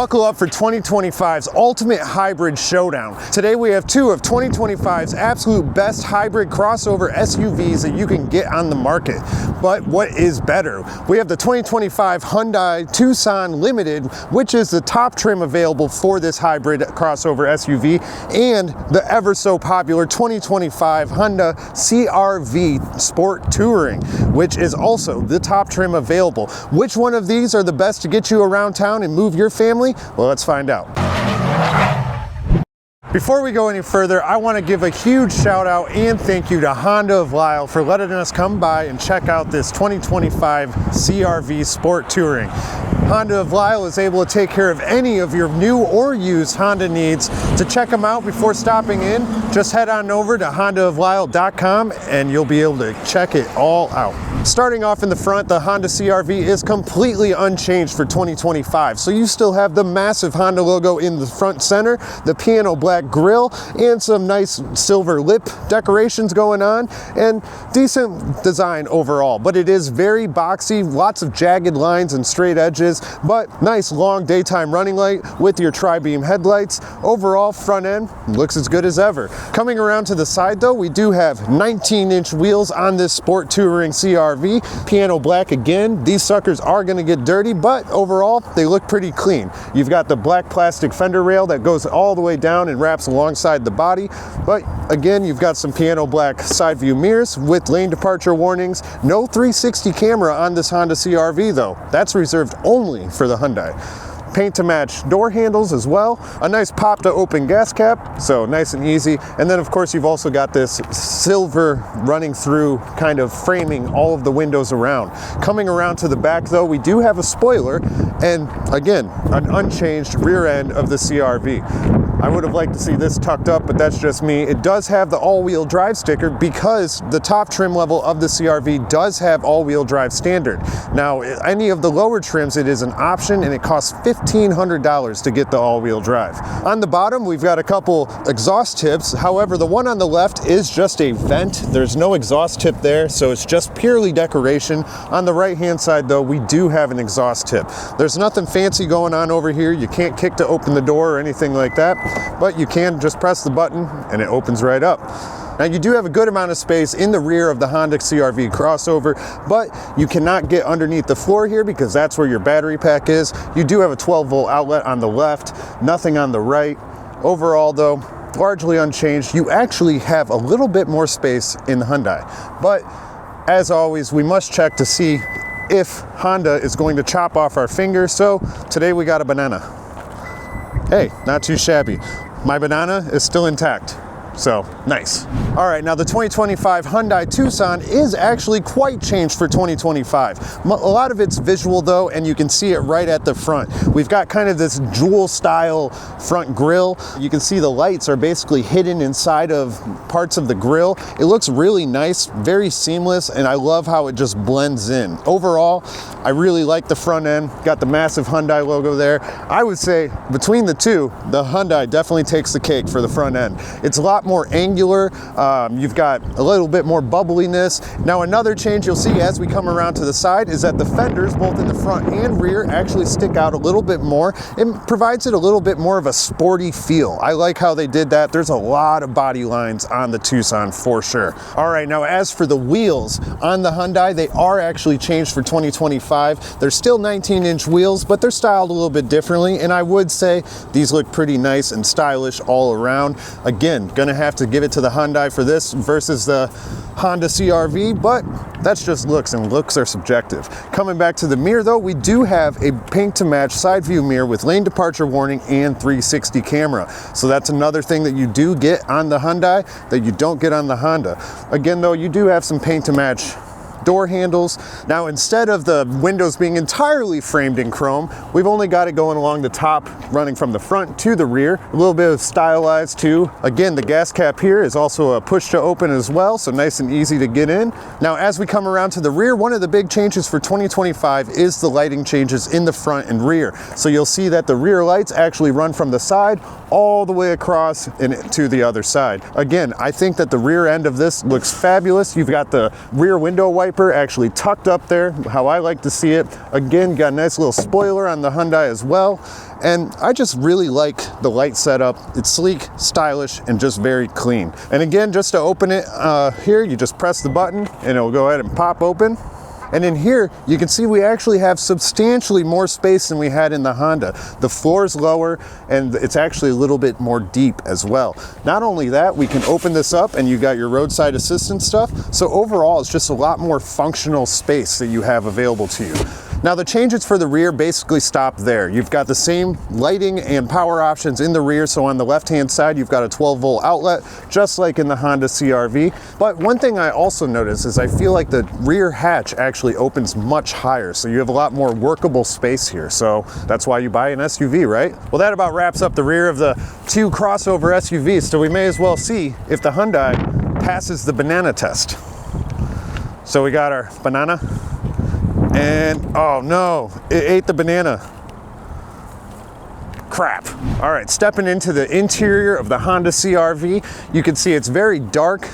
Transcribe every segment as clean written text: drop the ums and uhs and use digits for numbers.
Buckle up for 2025's Ultimate Hybrid Showdown. Today we have two of 2025's absolute best hybrid crossover SUVs that you can get on the market. But what is better? We have the 2025 Hyundai Tucson Limited, which is the top trim available for this hybrid crossover SUV, and the ever so popular 2025 Hyundai CR-V Sport Touring, which is also the top trim available. Which one of these are the best to get you around town and move your family? Well, let's find out. Before we go any further, I want to give a huge shout out and thank you to Honda of Lisle for letting us come by and check out this 2025 CR-V Sport Touring. Honda of Lisle is able to take care of any of your new or used Honda needs. To check them out before stopping in, just head on over to hondaoflisle.com and you'll be able to check it all out. Starting off in the front, the Honda CR-V is completely unchanged for 2025. So you still have the massive Honda logo in the front center, the piano black grille, and some nice silver lip decorations going on, and decent design overall. But it is very boxy, lots of jagged lines and straight edges, but nice long daytime running light with your tri-beam headlights. Overall, front end looks as good as ever. Coming around to the side though, we do have 19-inch wheels on this Sport Touring CR-V. Piano black again. These suckers are going to get dirty, but overall they look pretty clean. You've got the black plastic fender rail that goes all the way down and wraps alongside the body, but again you've got some piano black side view mirrors with lane departure warnings. No 360 camera on this Honda CR-V though. That's reserved only for the Hyundai. Paint to match door handles as well. A nice pop to open gas cap, so nice and easy. And then of course you've also got this silver running through, kind of framing all of the windows around. Coming around to the back though, we do have a spoiler, and again, an unchanged rear end of the CR-V. I would have liked to see this tucked up, but that's just me. It does have the all-wheel drive sticker because the top trim level of the CR-V does have all-wheel drive standard. Now, any of the lower trims, it is an option, and it costs $1,500 to get the all-wheel drive. On the bottom, we've got a couple exhaust tips. However, the one on the left is just a vent. There's no exhaust tip there, so it's just purely decoration. On the right-hand side, though, we do have an exhaust tip. There's nothing fancy going on over here. You can't kick to open the door or anything like that, but you can just press the button and it opens right up. Now you do have a good amount of space in the rear of the Honda CR-V crossover, but you cannot get underneath the floor here because that's where your battery pack is. You do have a 12-volt outlet on the left, nothing on the right. Overall though, largely unchanged. You actually have a little bit more space in the Hyundai, but as always, we must check to see if Honda is going to chop off our finger. So today we got a banana. Hey, not too shabby. My banana is still intact, so nice. All right, now the 2025 Hyundai Tucson is actually quite changed for 2025. A lot of it's visual though, and you can see it right at the front. We've got kind of this jewel style front grille. You can see the lights are basically hidden inside of parts of the grille. It looks really nice, very seamless, and I love how it just blends in. Overall, I really like the front end. Got the massive Hyundai logo there. I would say between the two, the Hyundai definitely takes the cake for the front end. It's a lot more angular. You've got a little bit more bubbliness. Now another change you'll see as we come around to the side is that the fenders, both in the front and rear, actually stick out a little bit more. It provides it a little bit more of a sporty feel. I like how they did that. There's a lot of body lines on the Tucson for sure. All right, now as for the wheels on the Hyundai, they are actually changed for 2025. They're still 19-inch wheels, but they're styled a little bit differently, and I would say these look pretty nice and stylish all around. Again, gonna have to give it to the Hyundai for this versus the Honda CR-V, but that's just looks, and looks are subjective. Coming back to the mirror though, we do have a paint to match side view mirror with lane departure warning and 360 camera. So that's another thing that you do get on the Hyundai that you don't get on the Honda. Again though, you do have some paint to match door handles. Now instead of the windows being entirely framed in chrome, we've only got it going along the top, running from the front to the rear. A little bit of stylized too. Again, the gas cap here is also a push to open as well, so nice and easy to get in. Now as we come around to the rear, one of the big changes for 2025 is the lighting changes in the front and rear. So you'll see that the rear lights actually run from the side all the way across and to the other side. Again, I think that the rear end of this looks fabulous. You've got the rear window wiper wiper actually tucked up there, how I like to see it. Again, got a nice little spoiler on the Hyundai as well. And I just really like the light setup. It's sleek, stylish, and just very clean. And again, just to open it here, you just press the button and it'll go ahead and pop open. And in here, you can see we actually have substantially more space than we had in the Honda. The floor is lower and it's actually a little bit more deep as well. Not only that, we can open this up and you got your roadside assistance stuff. So overall, it's just a lot more functional space that you have available to you. Now the changes for the rear basically stop there. You've got the same lighting and power options in the rear. So on the left-hand side, you've got a 12-volt outlet, just like in the Honda CR-V. But one thing I also notice is I feel like the rear hatch actually opens much higher. So you have a lot more workable space here. So that's why you buy an SUV, right? Well, that about wraps up the rear of the two crossover SUVs. So we may as well see if the Hyundai passes the banana test. So we got our banana. And, oh no, it ate the banana. Crap. All right, stepping into the interior of the Honda CR-V, you can see it's very dark,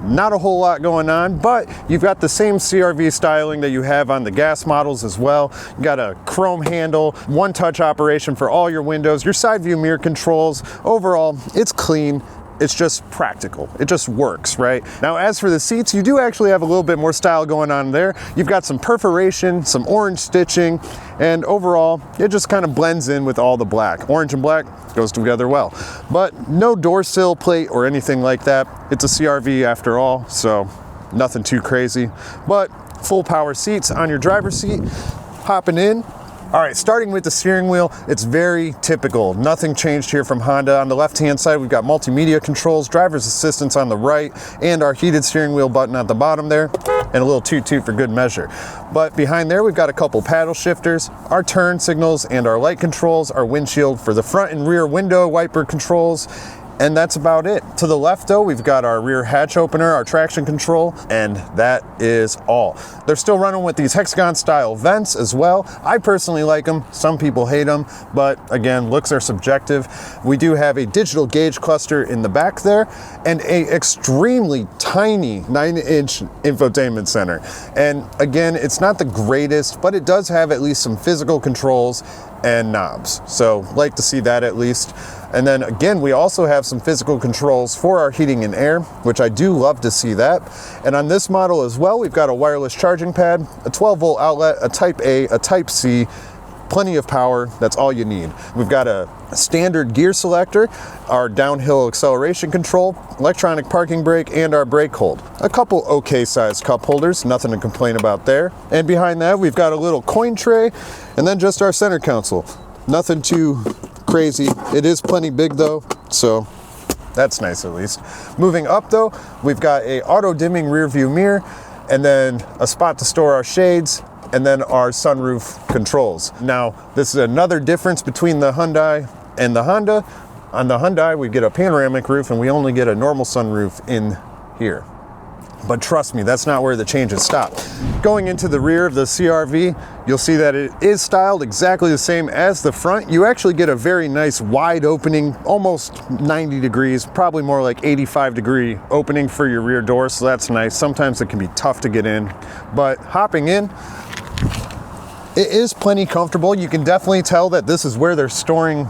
not a whole lot going on, but you've got the same CR-V styling that you have on the gas models as well. You got a chrome handle, one-touch operation for all your windows, your side view mirror controls. Overall, it's clean. It's just practical. It just works, right? Now, as for the seats, you do actually have a little bit more style going on there. You've got some perforation, some orange stitching, and overall, it just kind of blends in with all the black. Orange and black goes together well. But no door sill plate or anything like that. It's a CR-V after all, so nothing too crazy. But full power seats on your driver's seat, hopping in. All right, starting with the steering wheel, it's very typical. Nothing changed here from Honda. On the left-hand side, we've got multimedia controls, driver's assistance on the right, and our heated steering wheel button at the bottom there, and a little toot-toot for good measure. But behind there, we've got a couple paddle shifters, our turn signals, and our light controls, our windshield for the front and rear window wiper controls, and that's about it. To the left though, we've got our rear hatch opener, our traction control, and that is all. They're still running with these hexagon style vents as well. I personally like them, some people hate them, but again, looks are subjective. We do have a digital gauge cluster in the back there and a extremely tiny 9-inch infotainment center. And again, it's not the greatest, but it does have at least some physical controls and knobs. So like to see that at least. And then again, we also have some physical controls for our heating and air, which I do love to see that. And on this model as well, we've got a wireless charging pad, a 12-volt outlet, a Type A, a Type C, plenty of power. That's all you need. We've got a standard gear selector, our downhill acceleration control, electronic parking brake, and our brake hold. A couple okay sized cup holders, nothing to complain about there. And behind that, we've got a little coin tray, and then just our center console. Nothing too crazy. It is plenty big though, so that's nice at least. Moving up though, we've got a auto dimming rear view mirror, and then a spot to store our shades, and then our sunroof controls. Now, this is another difference between the Hyundai and the Honda. On the Hyundai, we get a panoramic roof and we only get a normal sunroof in here. But trust me, that's not where the changes stop. Going into the rear of the CR-V, you'll see that it is styled exactly the same as the front. You actually get a very nice wide opening, almost 90 degrees, probably more like 85-degree opening for your rear door, so that's nice. Sometimes it can be tough to get in, but hopping in, it is plenty comfortable. You can definitely tell that this is where they're storing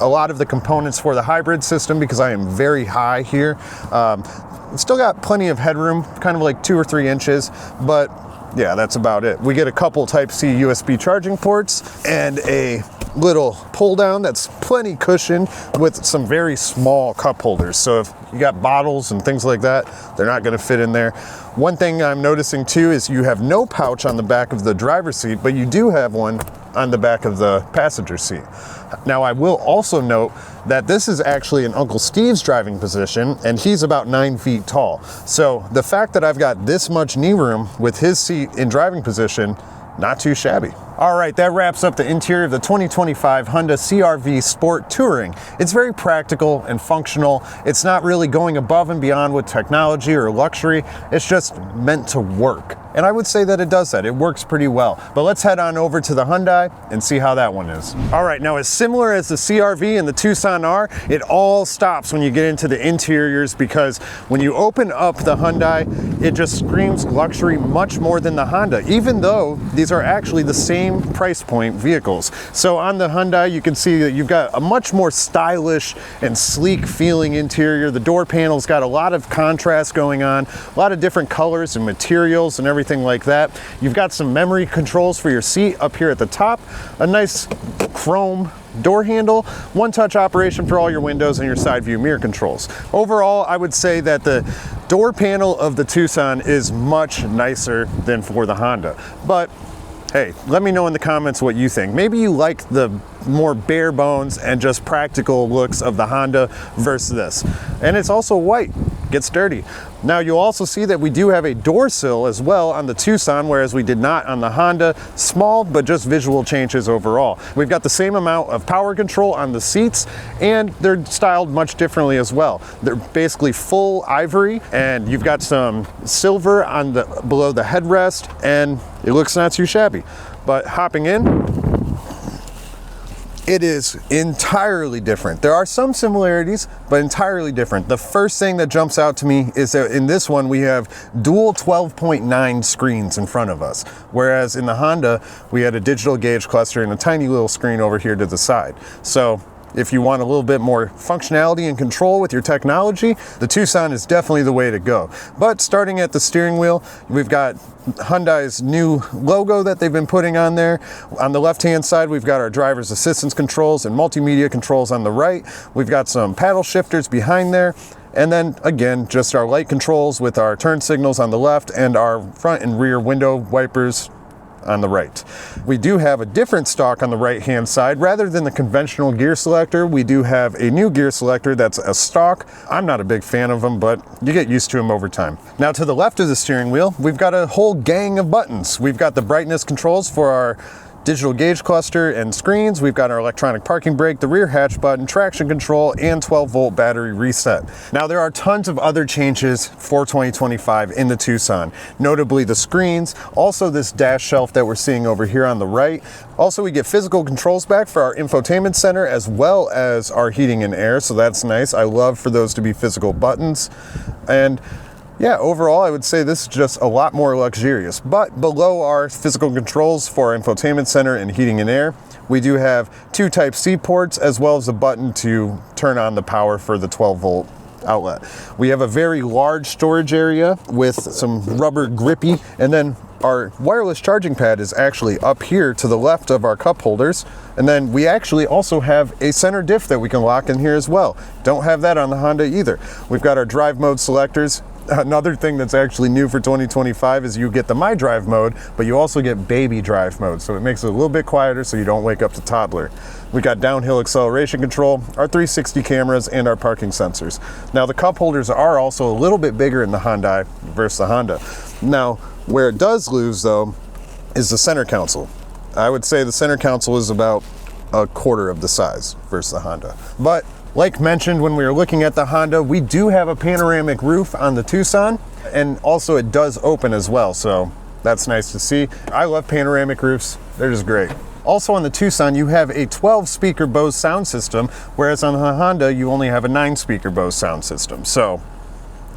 a lot of the components for the hybrid system because I am very high here. Still got plenty of headroom, kind of like 2 or 3 inches, but yeah, that's about it. We get a couple Type-C USB charging ports and a little pull down that's plenty cushioned with some very small cup holders. So if you got bottles and things like that, they're not gonna fit in there. One thing I'm noticing too is you have no pouch on the back of the driver's seat, but you do have one on the back of the passenger seat. Now, I will also note that this is actually in Uncle Steve's driving position, and he's about 9 feet tall. So the fact that I've got this much knee room with his seat in driving position, not too shabby. All right, that wraps up the interior of the 2025 Hyundai CR-V Sport Touring. It's very practical and functional. It's not really going above and beyond with technology or luxury. It's just meant to work. And I would say that it does that. It works pretty well. But let's head on over to the Hyundai and see how that one is. All right, now as similar as the CR-V and the Tucson are, it all stops when you get into the interiors, because when you open up the Hyundai, it just screams luxury much more than the Honda, even though these are actually the same price point vehicles. So on the Hyundai, you can see that you've got a much more stylish and sleek feeling interior. The door panel's got a lot of contrast going on, a lot of different colors and materials and everything like that. You've got some memory controls for your seat up here at the top, a nice chrome door handle, one-touch operation for all your windows and your side view mirror controls. Overall, I would say that the door panel of the Tucson is much nicer than for the Honda. But hey, let me know in the comments what you think. Maybe you like the more bare bones and just practical looks of the Honda versus this. And it's also white, gets dirty. Now you'll also see that we do have a door sill as well on the Tucson, whereas we did not on the Honda. Small, but just visual changes overall. We've got the same amount of power control on the seats, and they're styled much differently as well. They're basically full ivory, and you've got some silver on the below the headrest, and it looks not too shabby. But hopping in, it is entirely different. There are some similarities, but entirely different. The first thing that jumps out to me is that in this one, we have dual 12.9 screens in front of us, whereas in the Honda, we had a digital gauge cluster and a tiny little screen over here to the side. So if you want a little bit more functionality and control with your technology, the Tucson is definitely the way to go. But starting at the steering wheel, we've got Hyundai's new logo that they've been putting on there. On the left-hand side, we've got our driver's assistance controls and multimedia controls on the right. We've got some paddle shifters behind there. And then again, just our light controls with our turn signals on the left and our front and rear window wipers on the right. We do have a different stalk on the right hand side. Rather than the conventional gear selector, we do have a new gear selector that's a stalk. I'm not a big fan of them, but you get used to them over time. Now to the left of the steering wheel, we've got a whole gang of buttons. We've got the brightness controls for our digital gauge cluster and screens. We've got our electronic parking brake, the rear hatch button, traction control, and 12-volt battery reset. Now there are tons of other changes for 2025 in the Tucson, notably the screens, also this dash shelf that we're seeing over here on the right. Also, we get physical controls back for our infotainment center as well as our heating and air, so that's nice. I love for those to be physical buttons. And yeah, overall, I would say this is just a lot more luxurious. But below our physical controls for our infotainment center and heating and air, we do have two Type-C ports as well as a button to turn on the power for the 12-volt outlet. We have a very large storage area with some rubber grippy, and then our wireless charging pad is actually up here to the left of our cup holders. And then we actually also have a center diff that we can lock in here as well. Don't have that on the Honda either. We've got our drive mode selectors. Another thing that's actually new for 2025 is you get the My Drive mode, but you also get Baby Drive mode, so it makes it a little bit quieter so you don't wake up the toddler. We got downhill acceleration control, our 360 cameras, and our parking sensors. Now the cup holders are also a little bit bigger in the Hyundai versus the Honda. Now where it does lose though is the center console. I would say the center console is about a quarter of the size versus the Honda. But like mentioned when we were looking at the Honda, we do have a panoramic roof on the Tucson, and also it does open as well, so that's nice to see. I love panoramic roofs, they're just great. Also on the Tucson, you have a 12-speaker Bose sound system, whereas on the Honda, you only have a 9-speaker Bose sound system. So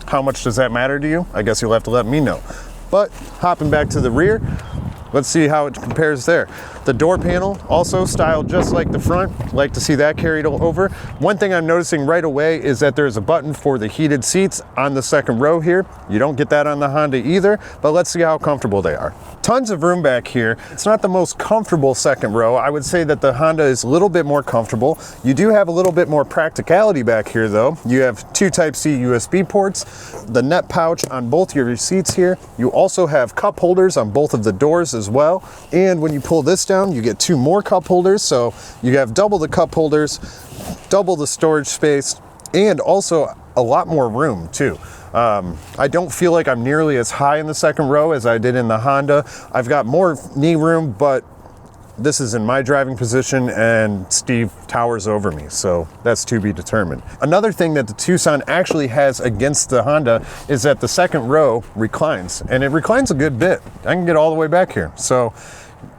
how much does that matter to you? I guess you'll have to let me know. But hopping back to the rear, let's see how it compares there. The door panel also styled just like the front. Like to see that carried over. One thing I'm noticing right away is that there's a button for the heated seats on the second row here. You don't get that on the Honda either, but let's see how comfortable they are. Tons of room back here. It's not the most comfortable second row. I would say that the Honda is a little bit more comfortable. You do have a little bit more practicality back here though. You have two Type-C USB ports, the net pouch on both your seats here. You also have cup holders on both of the doors as well. And when you pull this down, you get two more cup holders, so you have double the cup holders, double the storage space, and also a lot more room too. I don't feel like I'm nearly as high in the second row as I did in the Honda. I've got more knee room, but this is in my driving position and Steve towers over me, so that's to be determined. Another thing that the Tucson actually has against the Honda is that the second row reclines, and it reclines a good bit. I can get all the way back here, so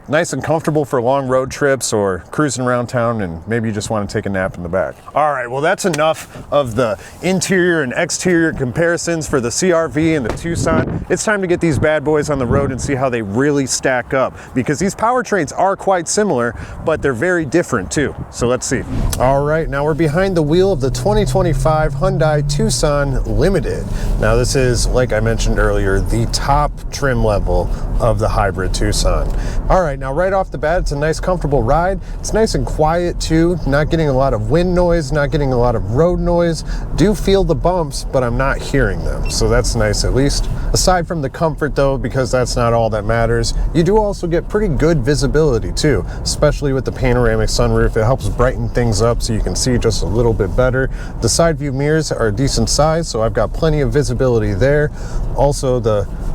nice and comfortable for long road trips or cruising around town, and maybe you just want to take a nap in the back. All right, well, that's enough of the interior and exterior comparisons for the CR-V and the Tucson. It's time to get these bad boys on the road and see how they really stack up, because these powertrains are quite similar, but they're very different too. So let's see. All right, now we're behind the wheel of the 2025 Hyundai Tucson Limited. Now this is, like I mentioned earlier, the top trim level of the hybrid Tucson. All right, now right off the bat, it's a nice comfortable ride. It's nice and quiet too, not getting a lot of wind noise, not getting a lot of road noise. Do feel the bumps, but I'm not hearing them, so that's nice at least. Aside from the comfort though, because that's not all that matters, you do also get pretty good visibility too, especially with the panoramic sunroof. It helps brighten things up so you can see just a little bit better. The side view mirrors are a decent size, so I've got plenty of visibility there. Also,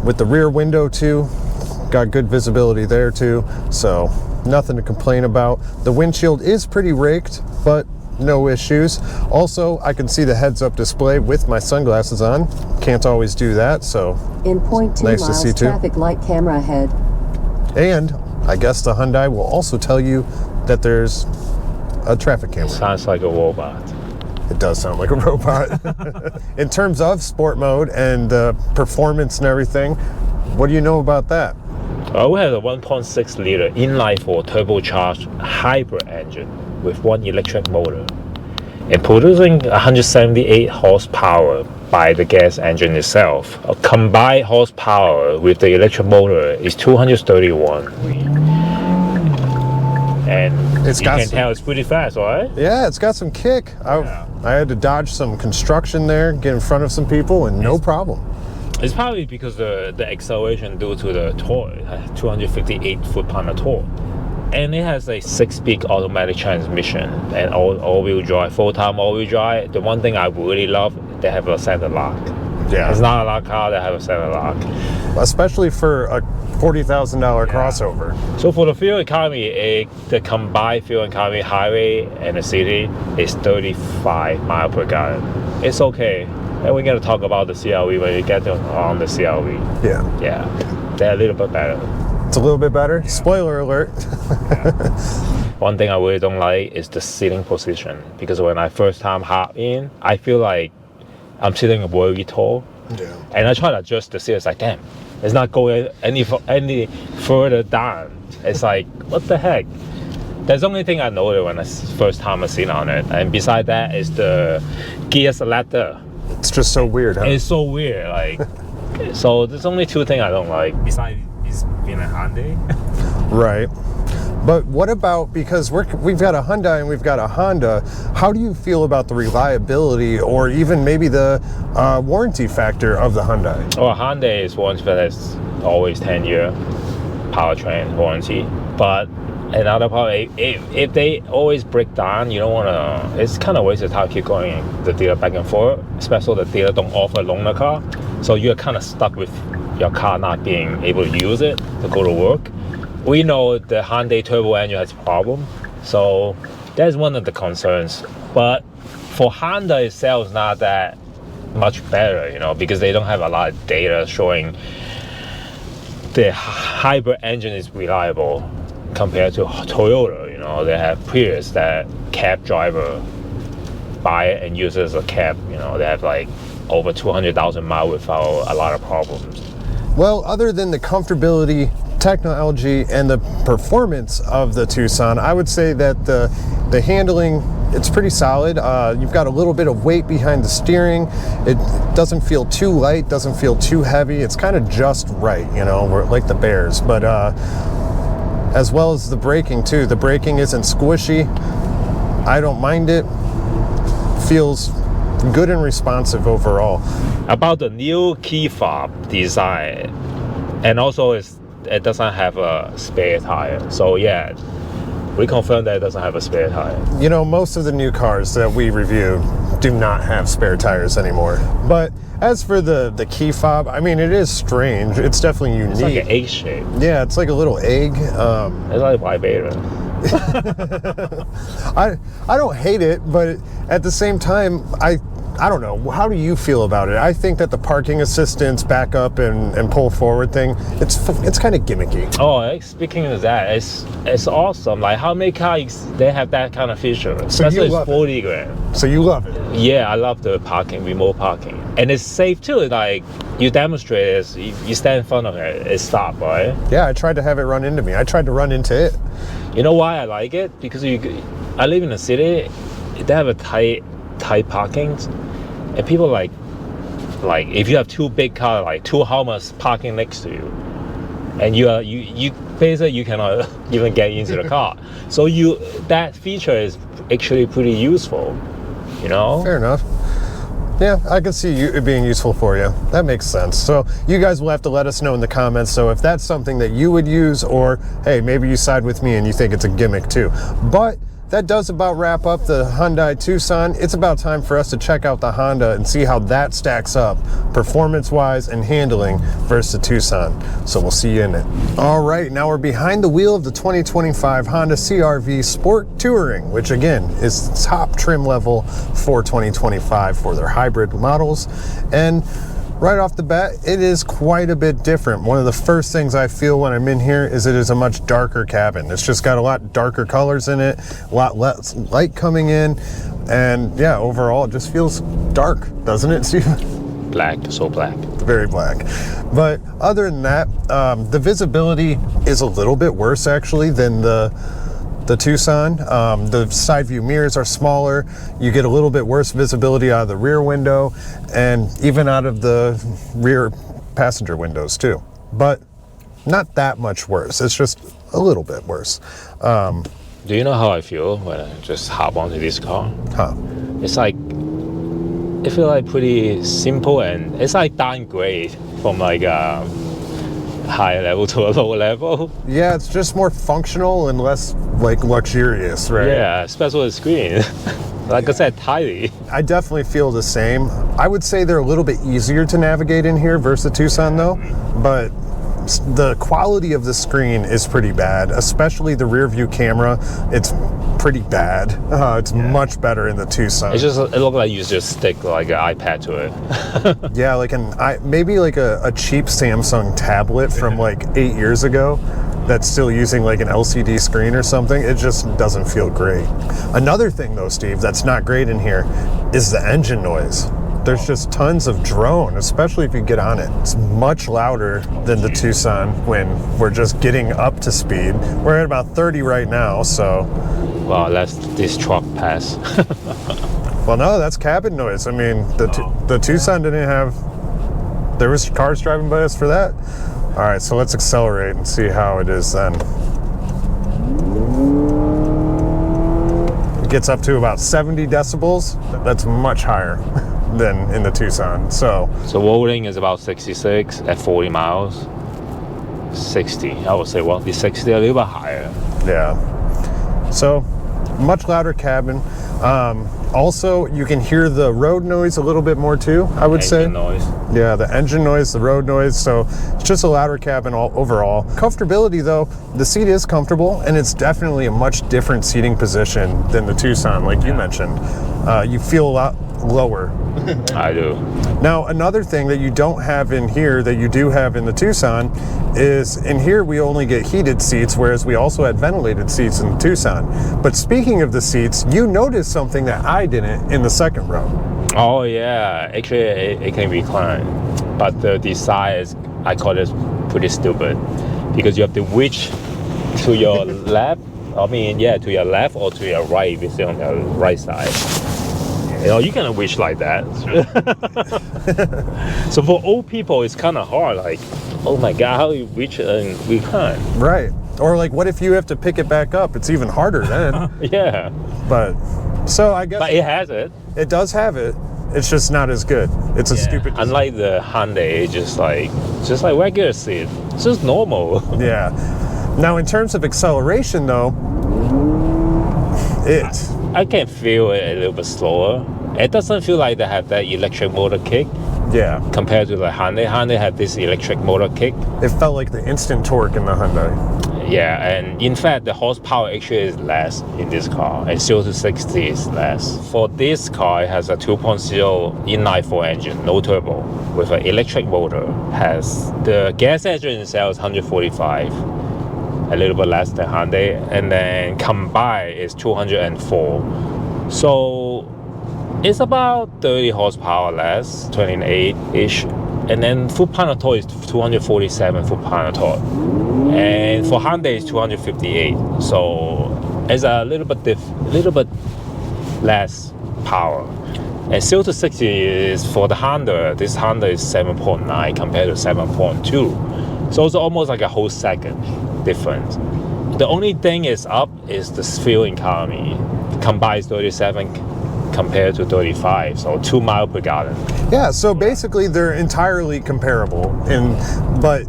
with the rear window too, got good visibility there too, so nothing to complain about. The windshield is pretty raked, but no issues. Also, I can see the heads-up display with my sunglasses on. Can't always do that, so in 0.2 nice miles, to see too. traffic light camera ahead. And I guess the Hyundai will also tell you that there's a traffic camera. Sounds like a robot. It does sound like a robot. In terms of sport mode and performance and everything, what do you know about that? We have a 1.6 liter inline-4 turbocharged hybrid engine with one electric motor, and producing 178 horsepower by the gas engine itself. A combined horsepower with the electric motor is 231. And you can tell it's pretty fast, right? Yeah, it's got some kick. I had to dodge some construction there, get in front of some people, and no problem. It's probably because the acceleration due to the torque, 258 foot-pound of torque. And it has a 6-speed automatic transmission and all-wheel drive, full-time all-wheel drive. The one thing I really love, they have a center lock. Yeah. It's not a lot of car that have a center lock. Especially for a $40,000 crossover. So for the fuel economy, the combined fuel economy highway and the city is 35 miles per gallon. It's okay. And we're going to talk about the CR-V when we get on the CR-V. Yeah. Yeah, they're a little bit better. It's a little bit better? Yeah. Spoiler alert. One thing I really don't like is the sitting position, because when I first time hop in, I feel like I'm sitting very tall. Yeah. And I try to adjust the seat. It's like, damn, it's not going any further down. It's like, what the heck? That's the only thing I noticed when I first time I seen on it. And beside that is the gear selector. It's just so weird, huh? It's so weird, like. So there's only two things I don't like besides it's being a Hyundai. Right. But what about, because we've got a Hyundai and we've got a Honda, how do you feel about the reliability or even maybe the warranty factor of the Hyundai? Well, Hyundai is one that's always 10-year powertrain warranty, but another part, if they always break down, you don't want to, it's kind of waste of time keep going the dealer back and forth, especially the dealer don't offer loaner car, so you're kind of stuck with your car not being able to use it to go to work. We know the Hyundai turbo engine has a problem, so that's one of the concerns. But for Honda itself, it's not that much better, you know, because they don't have a lot of data showing the hybrid engine is reliable compared to Toyota. You know, they have Prius that cab driver buy it and use it as a cab. You know, they have like over 200,000 miles without a lot of problems. Well, other than the comfortability, technology, and the performance of the Tucson, I would say that the handling, it's pretty solid. You've got a little bit of weight behind the steering. It doesn't feel too light, doesn't feel too heavy. It's kind of just right, you know, like the Bears. But as well as the braking too. The braking isn't squishy. I don't mind it. Feels good and responsive overall. About the new key fob design, and also it doesn't have a spare tire. So yeah, we confirmed that it doesn't have a spare tire. You know, most of the new cars that we review do not have spare tires anymore. But As for the key fob, I mean, it is strange. It's definitely unique. It's like an egg shape. Yeah, it's like a little egg. It's like vibrator. I don't hate it, but at the same time, I don't know. How do you feel about it? I think that the parking assistance back up and pull forward thing, it's kind of gimmicky. Oh, speaking of that, it's awesome. Like how many cars they have that kind of feature? So you love 40 grand. So you love it? Yeah, I love the parking, remote parking, and it's safe too. Like you demonstrate it, you stand in front of it, it stops, right? Yeah, I tried to have it run into me. I tried to run into it. You know why I like it? Because I live in a city, they have a tight parking, and people like if you have two big cars, like two Hummers parking next to you, and you basically you cannot even get into the car. So that feature is actually pretty useful, you know. Fair enough. Yeah, I can see it being useful for you. That makes sense. So you guys will have to let us know in the comments. So if that's something that you would use, or hey, maybe you side with me and you think it's a gimmick too. But that does about wrap up the Hyundai Tucson. It's about time for us to check out the Honda and see how that stacks up performance-wise and handling versus the Tucson. So we'll see you in it. All right, now we're behind the wheel of the 2025 Honda CR-V Sport Touring, which again is top trim level for 2025 for their hybrid models. And right off the bat, it is quite a bit different. One of the first things I feel when I'm in here is it is a much darker cabin. It's just got a lot darker colors in it, a lot less light coming in, and yeah, overall it just feels dark, doesn't it, Steve? Black, so black. Very black. But other than that, the visibility is a little bit worse actually than the Tucson. The side view mirrors are smaller. You get a little bit worse visibility out of the rear window and even out of the rear passenger windows too. But not that much worse. It's just a little bit worse. Do you know how I feel when I just hop onto this car? Huh. It's like, it feels like pretty simple, and it's like downgrade from like a high level to a low level. Yeah, it's just more functional and less like luxurious, right? Yeah, especially the screen. Like I said, tiny. I definitely feel the same. I would say they're a little bit easier to navigate in here versus the Tucson though, but the quality of the screen is pretty bad, especially the rear view camera. It's pretty bad. It's much better in the Tucson. It looks like you just stick like an iPad to it. Yeah, like maybe like a cheap Samsung tablet from like 8 years ago that's still using like an LCD screen or something. It just doesn't feel great. Another thing though, Steve, that's not great in here is the engine noise. There's just tons of drone, especially if you get on it. It's much louder than the Tucson when we're just getting up to speed. We're at about 30 right now, so. Well, let this truck pass. Well, no, that's cabin noise. I mean, the Tucson didn't have, there was cars driving by us for that. All right, so let's accelerate and see how it is then. It gets up to about 70 decibels. That's much higher than in the Tucson. So rolling is about 66 at 40 miles. 60, I would say, well, the 60 a little bit higher. Yeah. So much louder cabin. Also, you can hear the road noise a little bit more too, I would say. Engine noise. Yeah, the engine noise, the road noise. So it's just a louder cabin overall. Comfortability though, the seat is comfortable and it's definitely a much different seating position than the Tucson, like you mentioned. You feel a lot lower. I do. Now, another thing that you don't have in here that you do have in the Tucson is in here we only get heated seats, whereas we also had ventilated seats in the Tucson. But speaking of the seats, you noticed something that I didn't in the second row. Oh yeah, actually it can recline, but the design is, I call it pretty stupid, because you have to reach to your left. I mean, yeah, to your left or to your right if you sit on the right side. You know, you cannot reach like that. So for old people, it's kind of hard. Like, oh my God, how do you reach and recline? Right. Or like, what if you have to pick it back up? It's even harder then. Yeah. But, so I guess. But it has it. It does have it. It's just not as good. It's a stupid design. Unlike the Hyundai, just like regular seat. It's just normal. Yeah. Now, in terms of acceleration, though, I can feel it a little bit slower. It doesn't feel like they have that electric motor kick. Yeah. compared to the Hyundai. Hyundai had this electric motor kick. It felt like the instant torque in the Hyundai. Yeah, and in fact, the horsepower actually is less in this car, and 0 to 60 is less. For this car, it has a 2.0 inline-4 engine, no turbo, with an electric motor. Has the gas engine itself is 145, a little bit less than Hyundai, and then combined is 204. So it's about 30 horsepower less, 28-ish. And then foot-pound of torque is 247 foot-pound of torque. And for Hyundai, it's 258. So it's a little bit less power. And 0 to 60 is for the Honda. This Honda is 7.9 compared to 7.2. So it's almost like a whole second difference. The only thing is up is the fuel economy. Combined 37 compared to 35, so 2 miles per gallon. Yeah, so basically they're entirely comparable, but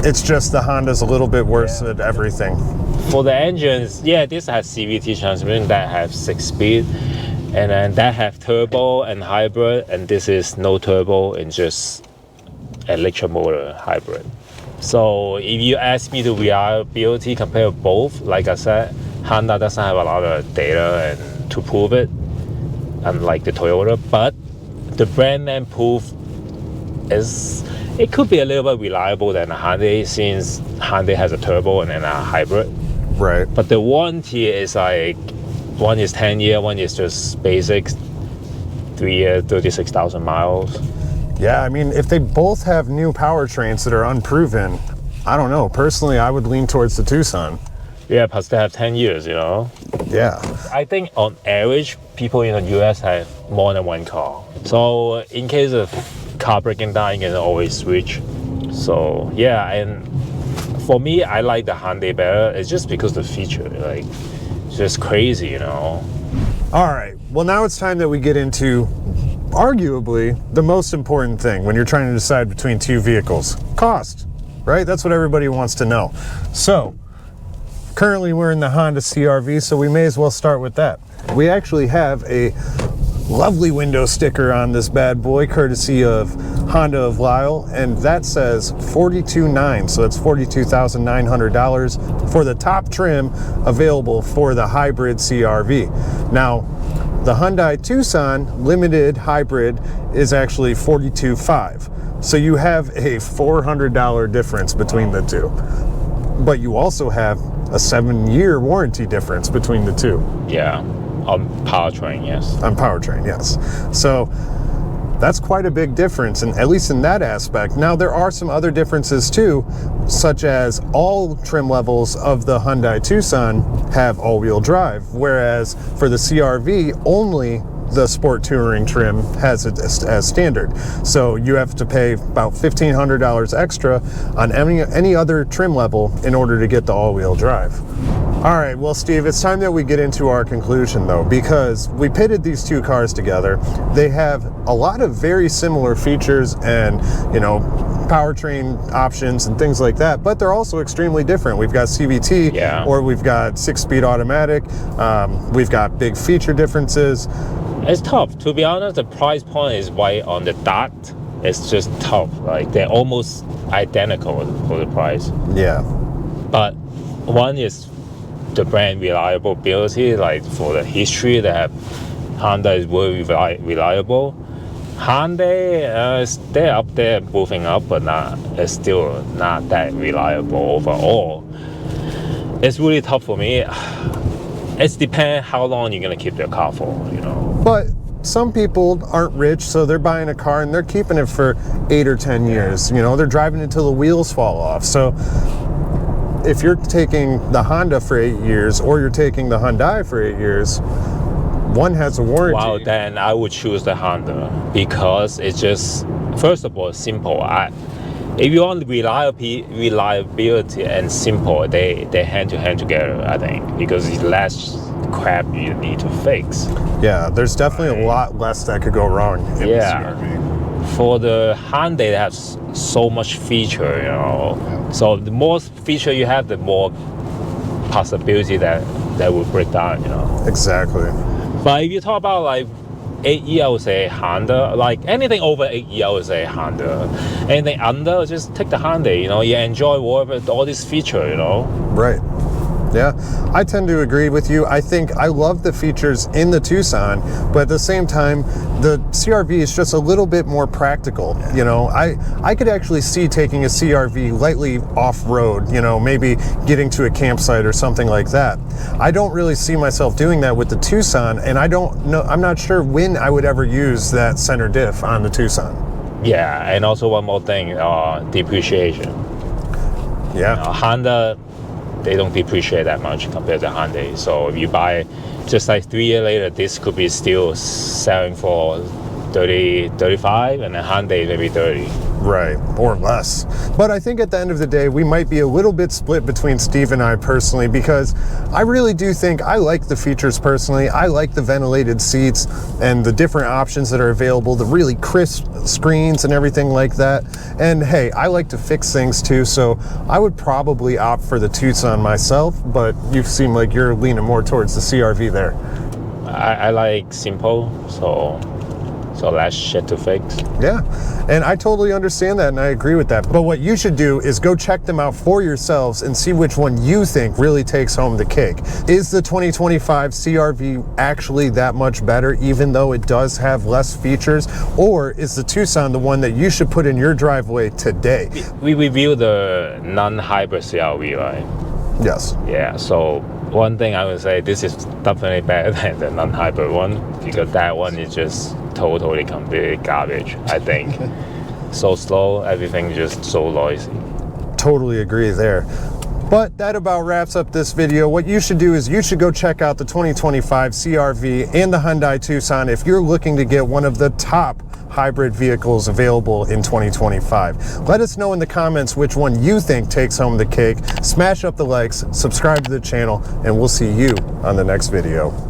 it's just the Honda's a little bit worse at everything. For the engines, yeah, this has CVT transmission that have 6-speed, and then that have turbo and hybrid, and this is no turbo and just electric motor hybrid. So if you ask me the reliability compare both, like I said, Honda doesn't have a lot of data and to prove it, unlike the Toyota, but the brand name proof is it could be a little bit reliable than a Hyundai, since Hyundai has a turbo and then a hybrid. Right. But the warranty is like one is 10 year, one is just basic 3 year, 36,000 miles. Yeah, I mean, if they both have new powertrains that are unproven, I don't know. Personally, I would lean towards the Tucson. Yeah, plus they have 10 years, you know. Yeah. I think on average, people in the US have more than one car. So in case of car breaking down, you can always switch. So yeah, and for me, I like the Hyundai better. It's just because the feature, like, it's just crazy, you know. All right. Well, now it's time that we get into arguably the most important thing when you're trying to decide between two vehicles: cost, right? That's what everybody wants to know. So currently we're in the Honda CR-V, so we may as well start with that. We actually have a lovely window sticker on this bad boy, courtesy of Honda of Lisle, and that says $42,900, so that's $42,900 for the top trim available for the hybrid CR-V. Now, the Hyundai Tucson limited hybrid is actually $42,500, so you have a $400 difference between the two. But you also have a 7-year warranty difference between the two. Yeah, on powertrain, yes. On powertrain, yes. So that's quite a big difference, and at least in that aspect. Now, there are some other differences too, such as all trim levels of the Hyundai Tucson have all-wheel drive, whereas for the CR-V, only the Sport Touring trim has it as standard. So you have to pay about $1,500 extra on any other trim level in order to get the all-wheel drive. All right, well, Steve, it's time that we get into our conclusion, though, because we pitted these two cars together. They have a lot of very similar features and, you know, powertrain options and things like that, but they're also extremely different. We've got CVT, yeah, or we've got 6-speed automatic. We've got big feature differences. It's tough. To be honest, the price point is right on the dot. It's just tough. Like, they're almost identical for the price. Yeah. But one is the brand reliability, like for the history they have. Honda is very reliable. Hyundai, they're up there moving up, but it's still not that reliable overall. It's really tough for me. It depends how long you're gonna keep your car for, you know. But some people aren't rich, so they're buying a car and they're keeping it for 8 or 10 years. You know, they're driving until the wheels fall off. So if you're taking the Honda for 8 years or you're taking the Hyundai for 8 years, one has a warranty. Wow, then I would choose the Honda because it's just, first of all, simple. If you want reliability and simple, they hand to hand together, I think, because it's less crap you need to fix. Yeah, there's definitely a lot less that could go wrong in the CR-V. For the Hyundai, they have so much feature, you know. Yeah. So the more feature you have, the more possibility that will break down, you know. Exactly. But if you talk about like 8E, I would say Honda. Like anything over 8E, I would say Honda. Anything under, just take the Hyundai. You know, you enjoy whatever all these features. You know. Right. Yeah, I tend to agree with you. I think I love the features in the Tucson, but at the same time, the CR-V is just a little bit more practical. You know, I could actually see taking a CR-V lightly off-road, you know, maybe getting to a campsite or something like that. I don't really see myself doing that with the Tucson, and I'm not sure when I would ever use that center diff on the Tucson. Yeah, and also one more thing, depreciation. Yeah. Honda, they don't depreciate that much compared to Hyundai. So if you buy just like 3 years later, this could be still selling for 30, 35, and then Hyundai maybe 30. Right, or less. But I think at the end of the day, we might be a little bit split between Steve and I personally, because I really do think I like the features personally. I like the ventilated seats and the different options that are available, the really crisp screens and everything like that. And hey, I like to fix things too, so I would probably opt for the Tucson myself, but you seem like you're leaning more towards the CR-V there. I like simple, so less shit to fix. Yeah, and I totally understand that, and I agree with that. But what you should do is go check them out for yourselves and see which one you think really takes home the cake. Is the 2025 CR-V actually that much better, even though it does have less features? Or is the Tucson the one that you should put in your driveway today? We reviewed the non-hybrid CR-V, right? Yes. Yeah, so one thing I would say, this is definitely better than the non-hybrid one, because that one is just totally completely garbage, I think. So slow, everything just so noisy. Totally agree there. But that about wraps up this video. What you should do is you should go check out the 2025 CR-V and the Hyundai Tucson if you're looking to get one of the top hybrid vehicles available in 2025. Let us know in the comments which one you think takes home the cake. Smash up the likes, subscribe to the channel, and we'll see you on the next video.